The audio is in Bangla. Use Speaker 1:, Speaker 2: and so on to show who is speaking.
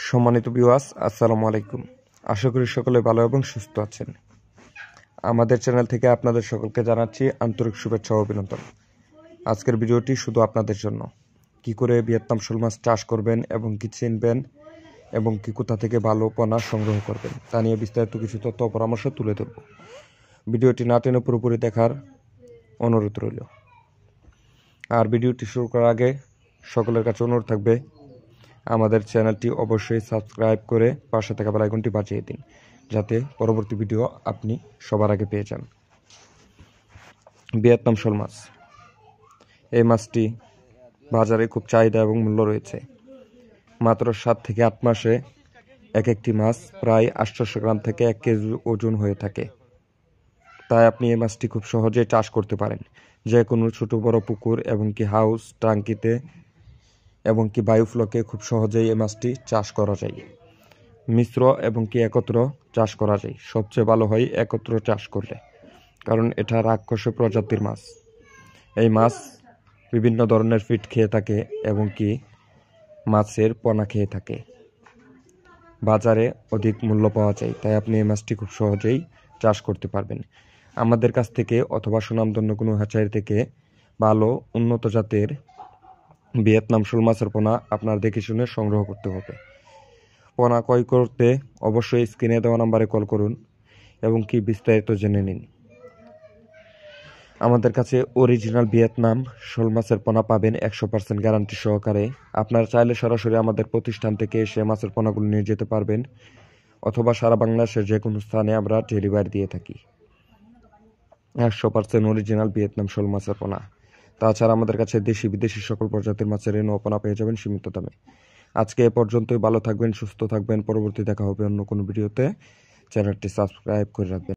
Speaker 1: সম্মানিত ভিউয়ার্স, আসসালামু আলাইকুম। আশা করি সকলে ভালো এবং সুস্থ আছেন। আমাদের চ্যানেল থেকে আপনাদের সকলকে জানাচ্ছি আন্তরিক শুভেচ্ছা ও অভিনন্দন। আজকের ভিডিওটি শুধু আপনাদের জন্য। কি করে ভিয়েতনাম শোল মাছ চাষ করবেন এবং কি চিনবেন এবং কি কোথা থেকে ভালো পোনা সংগ্রহ করবেন তা নিয়ে বিস্তারিত কিছু তথ্য ও পরামর্শ তুলে ধরব। ভিডিওটি না টেনে পুরোপুরি দেখার অনুরোধ রইল। আর ভিডিওটি শুরু করার আগে সকলের কাছে অনুরোধ থাকবে আমাদের চ্যানেলটি অবশ্যই সাবস্ক্রাইব করে পাশে থাকা বেল আইকনটি বাজিয়ে দিন, যাতে পরবর্তী ভিডিও আপনি সবার আগে পেয়ে যান। ভিয়েতনাম শোল মাছ, এই মাছটি বাজারে খুব চাহিদা এবং মূল্য রয়েছে। মাত্র 7 থেকে 8 মাসে এক একটি মাছ প্রায় 800 গ্রাম থেকে 1 কেজি ওজন হয়ে থাকে। তাই আপনি এই মাছটি খুব সহজেই চাষ করতে পারেন, যে কোনো ছোট বড় পুকুর এবং কি হাউস টাঙ্কিতে এবং কি বায়ুফ্লোকে খুব সহজেই এই মাছটি চাষ করা যায়। মিশ্র এবং কি একত্র চাষ করা যায়। সবচেয়ে ভালো হয় একত্র চাষ করলে, কারণ এটা রাক্ষস প্রজাতির মাছ। এই মাছ বিভিন্ন ধরনের ফিড খেয়ে থাকে এবং কি মাছের পোনা খেয়ে থাকে। বাজারে অধিক মূল্য পাওয়া যায়, তাই আপনি এই মাছটি খুব সহজেই চাষ করতে পারবেন। আমাদের কাছ থেকে অথবা সুনামধন্য কোনো হ্যাচারি থেকে ভালো উন্নত জাতের ভিয়েতনাম শোল মাছের পোনা আপনার দেখে শুনে সংগ্রহ করতে হবে। পোনা ক্রয় করতে অবশ্যই স্ক্রিনে দেওয়া নাম্বারে কল করুন এবং কি বিস্তারিত জেনে নিন। আমাদের কাছে অরিজিনাল ভিয়েতনাম শোল মাছের পোনা পাবেন 100% গ্যারান্টি সহকারে। আপনারা চাইলে সরাসরি আমাদের প্রতিষ্ঠান থেকে এসে মাছের পোনাগুলো নিয়ে যেতে পারবেন, অথবা সারা বাংলাদেশের যে কোনো স্থানে আমরা ডেলিভারি দিয়ে থাকি। 100% অরিজিনাল ভিয়েতনাম শোল মাছের পোনা। তাছাড়া আমাদের কাছে দেশি বিদেশি সকল প্রজাতির মাছের রেণু পোনা পেয়ে যাবেন সীমিত দামে। আজকে এ পর্যন্তই। ভালো থাকবেন, সুস্থ থাকবেন। পরবর্তী দেখা হবে অন্য কোনো ভিডিওতে। চ্যানেলটি সাবস্ক্রাইব করে রাখবেন।